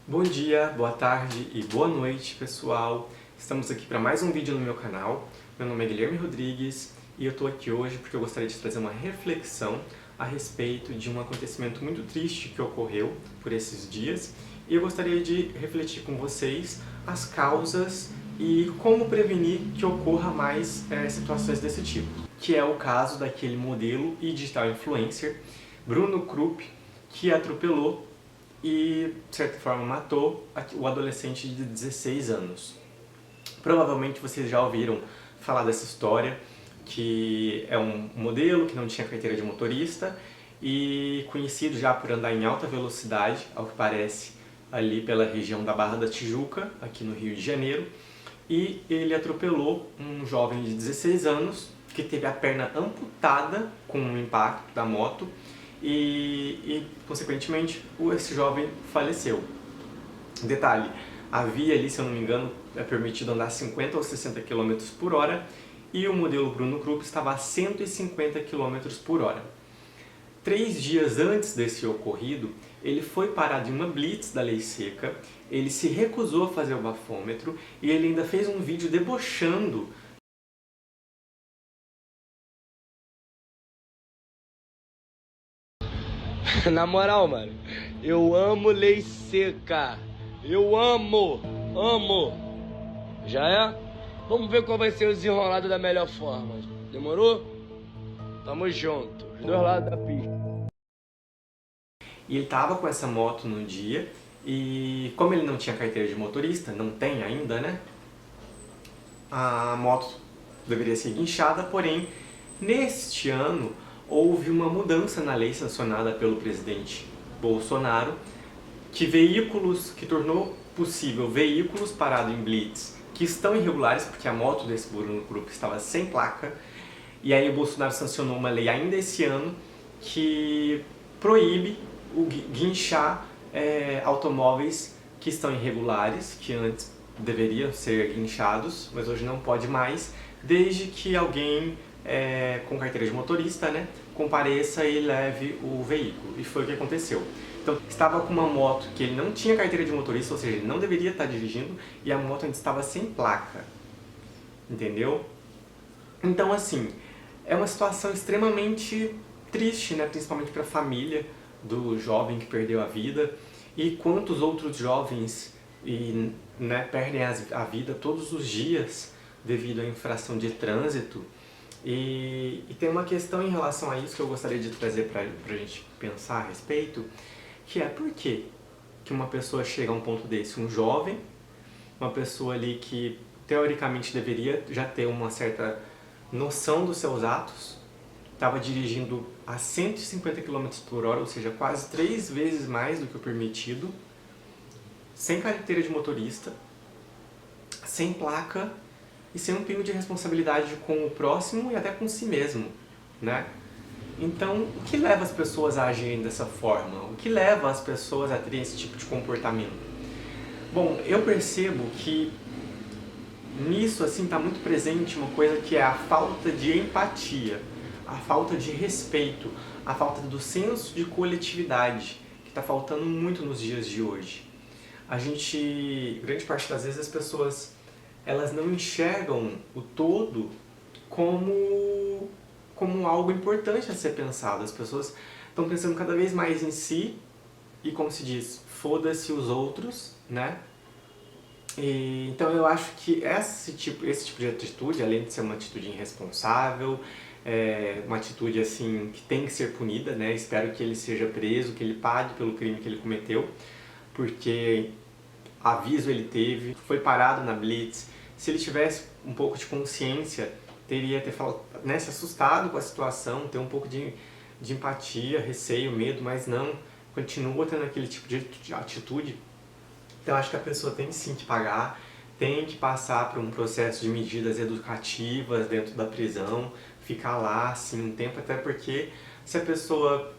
Bom dia, boa tarde e boa noite, pessoal! Estamos aqui para mais um vídeo no meu canal. Meu nome é Guilherme Rodrigues e eu estou aqui hoje porque eu gostaria de trazer uma reflexão a respeito de um acontecimento muito triste que ocorreu por esses dias e eu gostaria de refletir com vocês as causas e como prevenir que ocorra mais situações desse tipo, que é o caso daquele modelo e digital influencer Bruno Krupp, que atropelou e, de certa forma, matou o adolescente de 16 anos. Provavelmente vocês já ouviram falar dessa história, que é um modelo que não tinha carteira de motorista e conhecido já por andar em alta velocidade, ao que parece, ali pela região da Barra da Tijuca, aqui no Rio de Janeiro, e ele atropelou um jovem de 16 anos que teve a perna amputada com o impacto da moto consequentemente, esse jovem faleceu. Detalhe, a via ali, se eu não me engano, é permitido andar 50 ou 60 km por hora e o modelo Bruno Krupp estava a 150 km por hora. 3 dias antes desse ocorrido, ele foi parado em uma blitz da lei seca, ele se recusou a fazer o bafômetro e ele ainda fez um vídeo debochando. Na moral, mano, eu amo lei seca. Eu amo. Já é? Vamos ver qual vai ser o desenrolado da melhor forma. Demorou? Tamo junto. Os dois lados da pista. E ele estava com essa moto no dia e como ele não tinha carteira de motorista, não tem ainda, né? A moto deveria ser guinchada, porém, neste ano houve uma mudança na lei sancionada pelo presidente Bolsonaro que tornou possível veículos parados em blitz que estão irregulares, porque a moto desse Bruno Krupp estava sem placa, e aí o Bolsonaro sancionou uma lei ainda esse ano que proíbe o guinchar automóveis que estão irregulares, que antes deveriam ser guinchados, mas hoje não pode mais, desde que alguém com carteira de motorista, né, compareça e leve o veículo. E foi o que aconteceu. Então, estava com uma moto que ele não tinha carteira de motorista, ou seja, ele não deveria estar dirigindo, e a moto ainda estava sem placa. Entendeu? Então, assim, é uma situação extremamente triste, né, principalmente para a família do jovem que perdeu a vida, e quantos outros jovens perdem a vida todos os dias devido à infração de trânsito. E tem uma questão em relação a isso que eu gostaria de trazer para a gente pensar a respeito, que é por que uma pessoa chega a um ponto desse, um jovem, uma pessoa ali que teoricamente deveria já ter uma certa noção dos seus atos, estava dirigindo a 150 km por hora, ou seja, quase 3 vezes mais do que o permitido, sem carteira de motorista, sem placa e sem um pingo de responsabilidade com o próximo e até com si mesmo, né? Então, o que leva as pessoas a agirem dessa forma? O que leva as pessoas a terem esse tipo de comportamento? Bom, eu percebo que nisso assim está muito presente uma coisa que é a falta de empatia, a falta de respeito, a falta do senso de coletividade, que está faltando muito nos dias de hoje. Grande parte das vezes as pessoas, elas não enxergam o todo como algo importante a ser pensado. As pessoas estão pensando cada vez mais em si e, como se diz, foda-se os outros, né? Então eu acho que esse tipo de atitude, além de ser uma atitude irresponsável, uma atitude assim que tem que ser punida, né? Espero que ele seja preso, que ele pague pelo crime que ele cometeu, porque aviso ele teve, foi parado na blitz. Se ele tivesse um pouco de consciência, teria se assustado com a situação, ter um pouco de empatia, receio, medo, mas não, continua tendo aquele tipo de atitude. Então acho que a pessoa tem sim que pagar, tem que passar por um processo de medidas educativas dentro da prisão, ficar lá assim um tempo, até porque se a pessoa,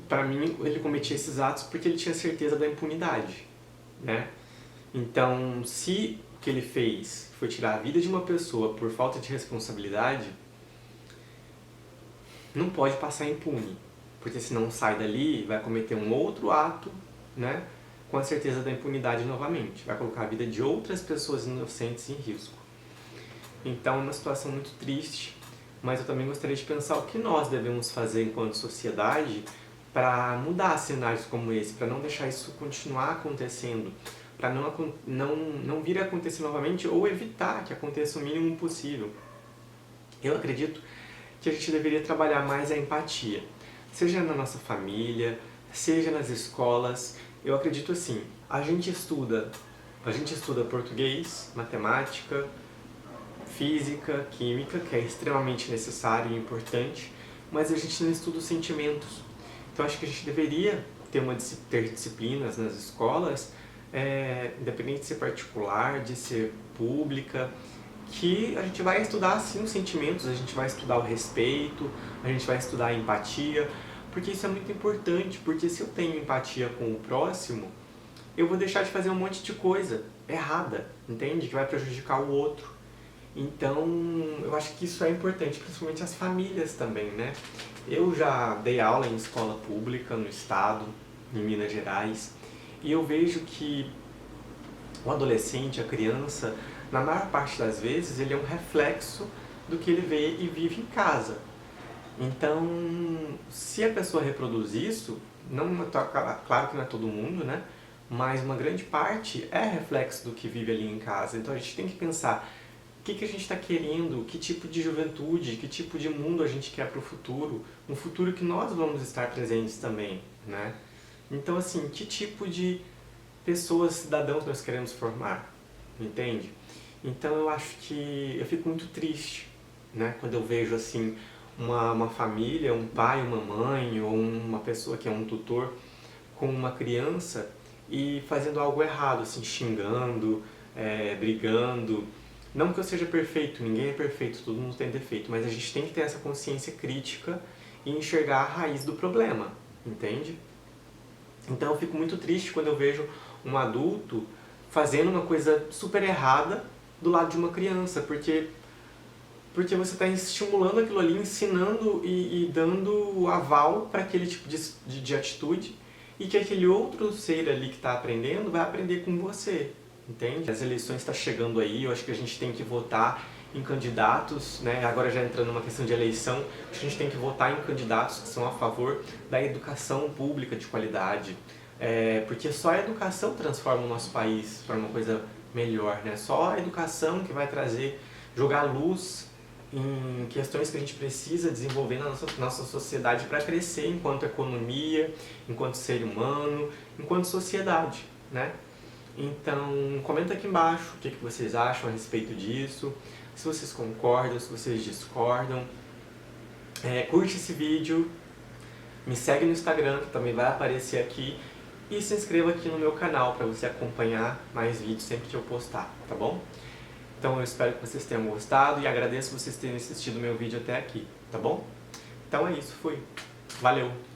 para mim, ele cometia esses atos porque ele tinha certeza da impunidade, né? Então, se o que ele fez foi tirar a vida de uma pessoa por falta de responsabilidade, não pode passar impune, porque senão sai dali e vai cometer um outro ato, né? com a certeza da impunidade novamente. Vai colocar a vida de outras pessoas inocentes em risco. Então é uma situação muito triste, mas eu também gostaria de pensar o que nós devemos fazer enquanto sociedade para mudar cenários como esse, para não deixar isso continuar acontecendo, para não vir a acontecer novamente ou evitar que aconteça o mínimo possível. Eu acredito que a gente deveria trabalhar mais a empatia, seja na nossa família, seja nas escolas. Eu acredito assim, a gente estuda português, matemática, física, química, que é extremamente necessário e importante, mas a gente não estuda os sentimentos. Então acho que a gente deveria ter disciplinas nas escolas, independente de ser particular, de ser pública, que a gente vai estudar sim os sentimentos, a gente vai estudar o respeito, a gente vai estudar a empatia, porque isso é muito importante, porque se eu tenho empatia com o próximo, eu vou deixar de fazer um monte de coisa errada, entende? Que vai prejudicar o outro. Então, eu acho que isso é importante, principalmente as famílias também, né? Eu já dei aula em escola pública no estado, em Minas Gerais, e eu vejo que o adolescente, a criança, na maior parte das vezes, ele é um reflexo do que ele vê e vive em casa. Então, se a pessoa reproduz isso, claro que não é todo mundo, né? Mas uma grande parte é reflexo do que vive ali em casa. Então a gente tem que pensar o que a gente está querendo, que tipo de juventude, que tipo de mundo a gente quer para o futuro, um futuro que nós vamos estar presentes também, né? Então, assim, que tipo de pessoas, cidadãos nós queremos formar, entende? Então eu acho que eu fico muito triste, né, quando eu vejo assim uma família, um pai, uma mãe ou uma pessoa que é um tutor com uma criança e fazendo algo errado, assim, xingando, brigando. Não que eu seja perfeito, ninguém é perfeito, todo mundo tem defeito, mas a gente tem que ter essa consciência crítica e enxergar a raiz do problema, entende? Então eu fico muito triste quando eu vejo um adulto fazendo uma coisa super errada do lado de uma criança, porque você está estimulando aquilo ali, ensinando e dando aval para aquele tipo de atitude, e que aquele outro ser ali que está aprendendo vai aprender com você, entende? As eleições estão chegando aí, eu acho que a gente tem que votar em candidatos, né? Agora já entrando numa questão de eleição, acho que a gente tem que votar em candidatos que são a favor da educação pública de qualidade, porque só a educação transforma o nosso país para uma coisa melhor, né? Só a educação que vai jogar luz em questões que a gente precisa desenvolver na nossa sociedade para crescer enquanto economia, enquanto ser humano, enquanto sociedade, né? Então, comenta aqui embaixo o que vocês acham a respeito disso, se vocês concordam, se vocês discordam. Curte esse vídeo, me segue no Instagram, que também vai aparecer aqui, e se inscreva aqui no meu canal para você acompanhar mais vídeos sempre que eu postar, tá bom? Então eu espero que vocês tenham gostado e agradeço vocês terem assistido o meu vídeo até aqui, tá bom? Então é isso, fui. Valeu!